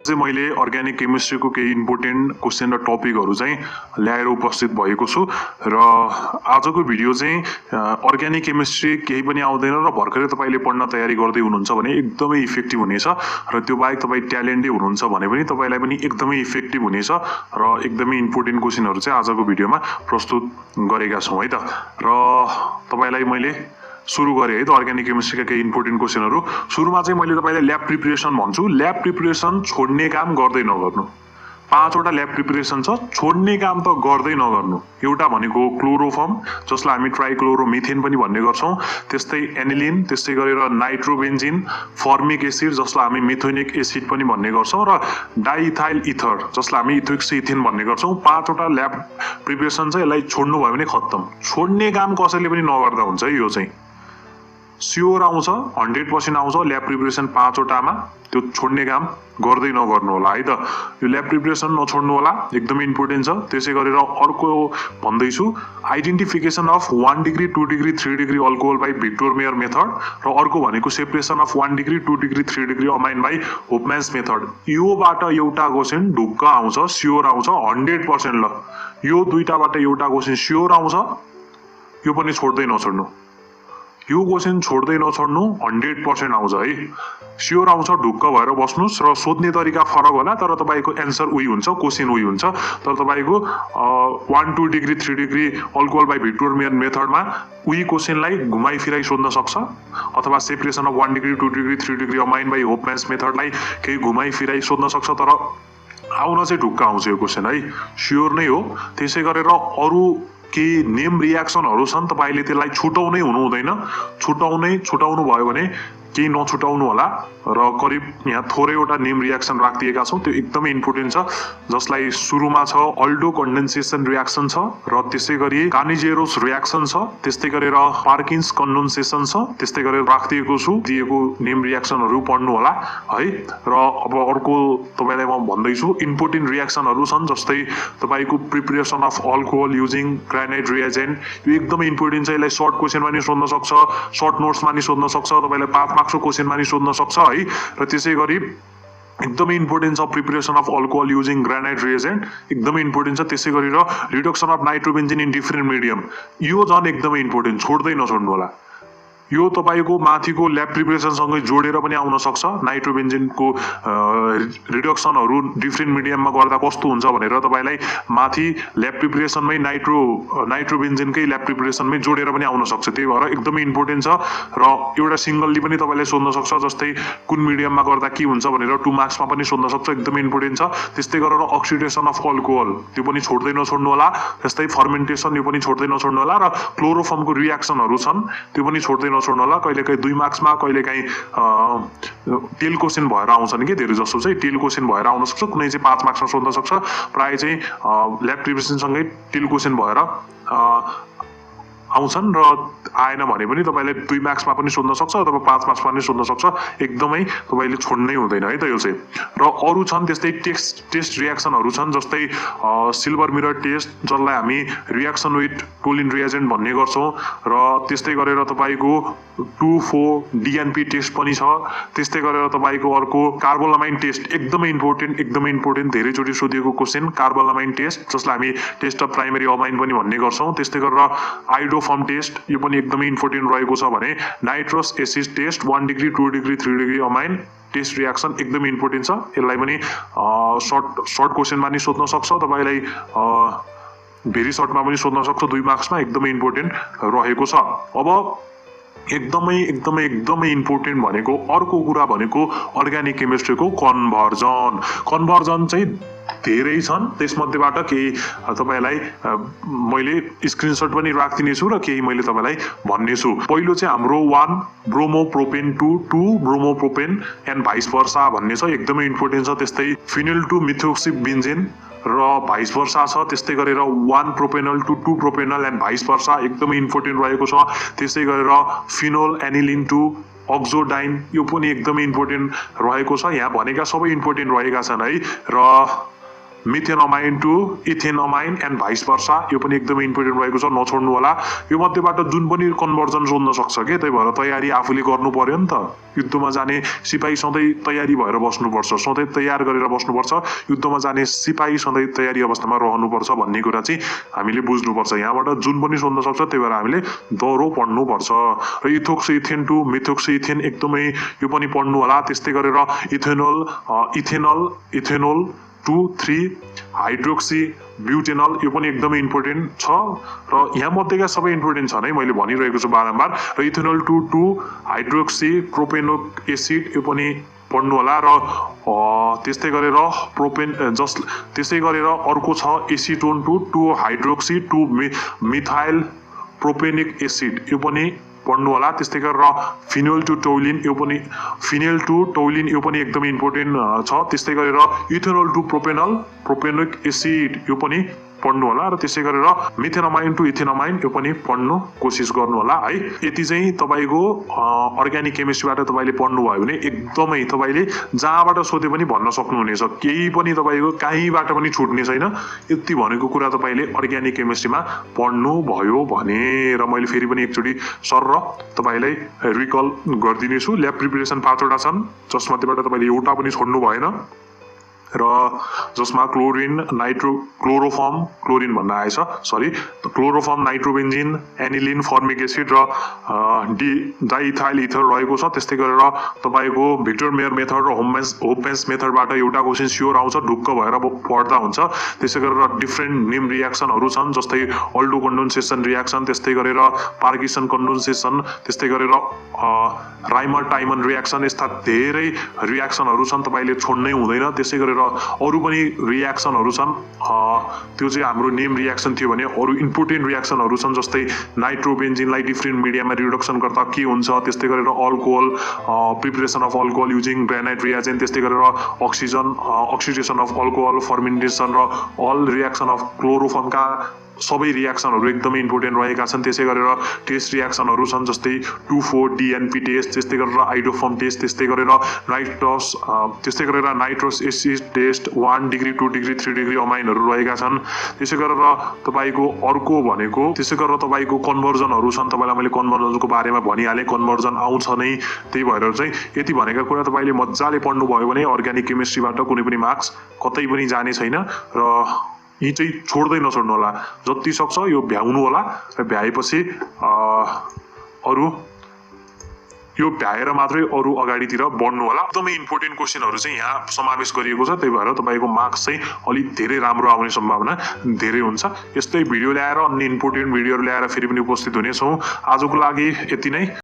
चाहिँ मैले अर्ग्यानिक केमिस्ट्रीको केही इम्पोर्टेन्ट क्वेशन र टपिकहरू चाहिँ ल्याएर उपस्थित भएको छु र आजको भिडियो चाहिँ अर्ग्यानिक केमिस्ट्री केही पनि आउँदैन र भर्खरै तपाईले पढ्न तयारी गर्दै हुनुहुन्छ भने एकदमै इफेक्टिभ हुनेछ र त्यो बाहेक तपाई ट्यालेन्टै हुनुहुन्छ भने पनि तपाईलाई पनि एकदमै इफेक्टिभ हुनेछ र एकदमै इम्पोर्टेन्ट क्वेशनहरू चाहिँ आजको भिडियोमा प्रस्तुत गरेका छौं है त। र तपाईलाई मैले सुरु गरे है त अर्ग्यानिक केमिस्ट्रीका केही इम्पोर्टेन्ट क्वेशनहरू। सुरुमा चाहिँ मैले तपाईलाई ल्याब प्रिपरेसन भन्छु। ल्याब प्रिपरेसन छोड्ने काम गर्दै नगर्नु। 5 वटा ल्याब प्रिपरेसन छ, छोड्ने काम त गर्दै नगर्नु। एउटा भनेको क्लोरोफर्म जसलाई हामी ट्राइक्लोरोमिथेन पनि भन्ने गर्छौं, त्यस्तै एनिलिन, त्यस्तै गरेर नाइट्रोबेन्जिन, फर्मिक एसिड जसलाई हामी मिथेनिक एसिड पनि भन्ने गर्छौं र डाइइथाइल इथर जसलाई हामी इथोक्सिएथिन भन्ने गर्छौं। 5 वटा ल्याब प्रिपरेसन चाहिँ यसलाई छोड्नु भयो भने खत्तम। छोड्ने काम कसैले पनि नगर्दा हुन्छ है। यो चाहिँ स्योर आउँछ, 100% आउँछ ल्याब प्रिपरेसन 5 वटामा। त्यो छोड्ने काम गर्दै नगर्नु होला है त। यो ल्याब प्रिपरेसन नछोड्नु होला, एकदमै इम्पोर्टेन्ट छ। त्यसै गरेर अर्को भन्दै छु, identification of 1 degree 2 degree 3 degree alcohol by Victor Meyer method र अर्को भनेको separation of 1 degree 2 degree 3 degree amine by Hofmann's method. योबाट एउटा क्वेशन ढुक्क आउँछ, स्योर आउँछ 100%। ल यो दुईटाबाट एउटा क्वेशन स्योर आउँछ, यो पनि छोड्दै नछोड्नु। यो क्वेशन छोड्दै नछोड्नु, 100% आउँछ है। स्योर आउँछ, ढुक्क भएर बस्नुस् र सोध्ने तरिका फरक होला तर तपाईको एन्सर उही हुन्छ, क्वेशन उही हुन्छ। तर तपाईको 1 2 degree 3 degree alcohol by Victor Meyer मेथडमा उही क्वेशनलाई घुमाइ फिराइ सोध्न सक्छ, अथवा separation of 1 degree 2 degree 3 degree amine by Hofmann's मेथडलाई केही घुमाइ फिराइ सोध्न सक्छ। तर आउन चाहिँ ढुक्क आउँछ यो क्वेशन है, स्योर नै हो। त्यसै गरेर अरु केही नेम रियाक्सनहरू छन्, तपाईले त्यसलाई छुटाउनै हुनु हुँदैन। छुटाउनु भयो भने केही नछुटाउनु होला। र करिब यहाँ थोरैवटा नेम रियाक्सन राखिदिएका छौं, त्यो एकदमै इम्पोर्टेन्ट छ। जसलाई सुरुमा छ अल्डो कन्डेन्सेसन रियाक्सन छ, र त्यसै गरी कानिजेरोस रियाक्सन छ, त्यस्तै गरेर पार्किन्स कन्डेन्सेसन छ। त्यस्तै गरेर राखिदिएको छु, दिएको नेम रियाक्सनहरू पढ्नु होला है। र अब अर्को तपाईलाई म भन्दै छु, इम्पोर्टेन्ट रियाक्सनहरू छन् जस्तै तपाईको preparation of alcohol using Grignard reagent. यो एकदमै इम्पोर्टेन्ट छ। यसलाई सर्ट क्वेशनमा नि सोध्न सक्छ, सर्ट नोट्समा नि सोध्न सक्छ, तपाईलाई 5 मार्क्सको क्वेशनमा नि सोध्न सक्छ है। र त्यसै गरी एकदमै इम्पोर्टेन्ट छ preparation of alcohol using Grignard reagent, एकदमै इम्पोर्टेन्ट छ। त्यसै गरेर reduction of nitrobenzene in different medium, यो झन् एकदमै इम्पोर्टेन्ट, छोड्दै नछोड्नु होला। यो तपाईको माथिको ल्याब प्रिपरेसन सँगै जोडेर पनि आउन सक्छ। नाइट्रोबेन्जिनको रिडक्सनहरू डिफरेन्ट मिडियममा गर्दा कस्तो हुन्छ भनेर तपाईलाई माथि ल्याब प्रिपरेसनमै नाइट्रोबेन्जिनकै ल्याब प्रिपरेसनमै जोडेर पनि आउन सक्छ। त्यही भएर एकदमै इम्पोर्टेन्ट छ। र एउटा सिंगलली पनि तपाईलाई सोध्न सक्छ, जस्तै कुन मिडियममा गर्दा के हुन्छ भनेर 2 मार्क्समा पनि सोध्न सक्छ, एकदमै इम्पोर्टेन्ट छ। त्यस्तै गरेर अक्सिडेसन अफ अल्कोहल, त्यो पनि छोड्दै नछोड्नु होला। त्यस्तै फर्मेन्टेसन, यो पनि छोड्दै नछोड्नु होला। र क्लोरोफर्मको रियाक्सनहरू छन्, त्यो पनि छोड्दै छोड्नु होला। कहिलेकाहीँ 2 मार्क्समा, कहिलेकाहीँ टेल क्वेशन भएर आउँछन् कि धेरै जसो चाहिँ टेल क्वेशन भएर आउन सक्छ, कुनै चाहिँ 5 मार्क्समा सोध्न सक्छ। प्राय चाहिँ ल्याब प्रिपरेसन सँगै टेल क्वेशन भएर आउँछन्। र आएन भने पनि तपाईले 2 मार्क्समा पनि सोध्न सक्छ अथवा 5 मार्क्समा पनि सोध्न सक्छ। एकदमै तपाईले छोड्नै हुँदैन है त यो चाहिँ। र अरु छन् त्यस्तै टेस्ट रियाक्सनहरू छन्, जस्तै सिल्भर मिरर टेस्ट जसलाई हामी रियाक्सन विथ टोलिन रिएजेन्ट भन्ने गर्छौं। र त्यस्तै गरेर तपाईको 2,4 DNP टेस्ट पनि छ। त्यस्तै गरेर तपाईको अर्को कार्बोलामाइन टेस्ट, एकदमै इम्पोर्टेन्ट धेरै चोटी सोधिएको क्वेशन कार्बोलामाइन टेस्ट, जसलाई हामी टेस्ट अफ प्राइमरी अमाइन पनि भन्ने गर्छौं। त्यस्तै गरेर आइडोफर्म टेस्ट, यो पनि एकदमै इम्पोर्टेन्ट रहेको छ भने nitrous acid test 1 degree 2 degree 3 degree amine test reaction एकदमै इम्पोर्टेन्ट छ। यसलाई पनि सर्ट क्वेशनमा नि सोध्न सक्छ, तपाईलाई भेरी सर्टमा पनि सोध्न सक्छ, 2 मार्क्समा एकदमै इम्पोर्टेन्ट रहेको छ। अब एकदमै इम्पोर्टेन्ट भनेको अर्को कुरा भनेको अर्ग्यानिक केमिस्ट्रीको कन्भर्जन चाहिँ धेरै छन्। त्यसमध्येबाट केही तपाईलाई मैले स्क्रिनशट पनि राख्दिने छु र केही मैले तपाईलाई भन्ने छु। पहिलो चाहिँ हाम्रो 1 ब्रोमोप्रोपेन 2 ब्रोमोप्रोपेन एन्ड भाइस वर्सा भन्ने छ, एकदमै इम्पोर्टेन्ट छ। त्यस्तै फिनिल टु मिथोक्सिबेन्जेन र भाइस वर्सा छ। त्यस्तै गरेर 1 propanol to 2 propanol and vice versa एकदमै इम्पोर्टेन्ट रहेको छ। त्यसै गरेर फिनोल एनिलिन टु अक्सोडाइन, यो पनि एकदमै इम्पोर्टेन्ट रहेको छ। यहाँ भनेका सबै इम्पोर्टेन्ट रहेका छन् है। र मिथेनमाइन टु इथेनमाइन एन्ड भाइस वर्सा, यो पनि एकदमै इम्पोर्टेन्ट रहेको छ, नछोड्नु होला। यो मध्येबाट जुन पनि कन्भर्जन सोध्न सक्छ के, त्यही भएर तयारी आफूले गर्नु पर्यो नि त। युद्धमा जाने सिपाही सधैँ तयारी भएर बस्नुपर्छ, सधैँ तयार गरेर बस्नुपर्छ। युद्धमा जाने सिपाही सधैँ तयारी अवस्थामा रहनुपर्छ भन्ने कुरा चाहिँ हामीले बुझ्नुपर्छ। यहाँबाट जुन पनि सोध्न सक्छ, त्यही भएर हामीले दोहोरो पढ्नुपर्छ। र इथोक्सिइथेन टु मिथोक्सिइथेन एकदमै यो पनि पढ्नु होला। त्यस्तै गरेर इथेनोल 2 3 हाइड्रोक्सी ब्युटेनल, यो पनि एकदमै इम्पोर्टेन्ट छ र यहाँ मध्येका सबै इम्पोर्टेन्ट छन् है, मैले भनिरहेको छु बारम्बार। र इथेनोल 2 हाइड्रोक्सी प्रोपेनिक एसिड, यो पनि पढ्नु होला। र त्यस्तै गरेर त्यस्तै गरेर अर्को छ एसिटोन 2 हाइड्रोक्सी 2 मिथाइल प्रोपेनिक एसिड, यो पनि पढ्नु होला। त्यस्तै गरेर फिनोल टु टोलिन, यो पनि एकदमै इम्पोर्टेन्ट छ। त्यस्तै गरेर इथेनोल टु प्रोपेनिक एसिड, यो पनि पढ्नु होला। र त्यसै गरेर मिथेनमाइन टु इथेनमाइन, यो पनि पढ्नु कोसिस गर्नु होला है। यति चाहिँ तपाईको अर्ग्यानिक केमिस्ट्रीबाट तपाईले पढ्नु भयो भने एकदमै तपाईले जहाँबाट सोधे पनि भन्न सक्नुहुनेछ, केही पनि तपाईको कहीँबाट पनि छुट्ने छैन। यति भनेको कुरा तपाईले अर्ग्यानिक केमिस्ट्रीमा पढ्नु भयो भने। र मैले फेरि पनि एकचोटि सर तपाईलाई रिकल गर्दिनेछु। ल्याब प्रिपरेसन 5 वटा छन्, जसमध्येबाट तपाईले एउटा पनि छोड्नु भएन। र जसमा क्लोरोफर्म नाइट्रोबेन्जिन एनिलिन फर्मिक एसिड र डाइइथाइल इथर रहेको छ। त्यस्तै गरेर तपाईको भिक्टर मेयर मेथड र होपमेन्स मेथडबाट एउटा क्वेशन स्योर आउँछ, ढुक्क भएर पढ्दा हुन्छ। त्यसै गरेर डिफ्रेन्ट निम रियाक्सनहरू छन्, जस्तै अल्डो कन्डेन्सेसन रियाक्सन, त्यस्तै गरेर पार्किसन कन्डेन्सेसन, त्यस्तै गरेर राइमर टाइमन रियाक्सन, यस्ता धेरै रियाक्सनहरू छन्, तपाईले छोड्नै हुँदैन। त्यसै गरेर अरु पनि रियाक्सनहरू छन्, त्यो चाहिँ हाम्रो नेम रियाक्सन थियो भने अरु इम्पोर्टेन्ट रियाक्सनहरू छन्, जस्तै नाइट्रोबेन्जिनलाई डिफ्रेन्ट मिडियामा रिडक्सन गर्दा के हुन्छ। त्यस्तै गरेर alcohol, preparation of alcohol using granite reagent, त्यस्तै गरेर अक्सिडेसन अफ अल्कोहल, फर्मेन्टेसन र अल रियाक्सन अफ क्लोरोफर्मका सबै रियाक्सनहरू एकदमै इम्पोर्टेन्ट रहेका छन्। त्यसै गरेर टेस्ट रियाक्सनहरू छन्, जस्तै 2,4-DNP टेस्ट, त्यस्तै गरेर आइडोफर्म टेस्ट, त्यस्तै गरेर nitrous acid test, 1 degree 2 degree 3 degree अमाइनहरू रहेका छन्। त्यसै गरेर तपाईको अर्को भनेको कन्भर्जनहरू छन्। तपाईलाई मैले कन्भर्जनको बारेमा भनिहालेँ, कन्भर्जन आउँछ नै। त्यही भएर चाहिँ यति भनेका कुरा तपाईले मज्जाले पढ्नु भयो भने अर्ग्यानिक केमिस्ट्रीबाट कुनै पनि मार्क्स कतै पनि जाने छैन। र यी चाहिँ छोड्दै नछोड्नु होला, जति सक्छ यो भ्याउनु होला। र भ्याएपछि यो भ्याएर मात्रै अरु अगाडितिर बढ्नु होला। एकदमै इम्पोर्टेन्ट क्वेशनहरू चाहिँ यहाँ समावेश गरिएको छ, त्यही भएर तपाईको मार्क्स चाहिँ अलि धेरै राम्रो आउने सम्भावना धेरै हुन्छ। यस्तै भिडियो ल्याएर अन्य इम्पोर्टेन्ट भिडियोहरू ल्याएर फेरि पनि उपस्थित हुनेछौँ। आजको लागि यति नै।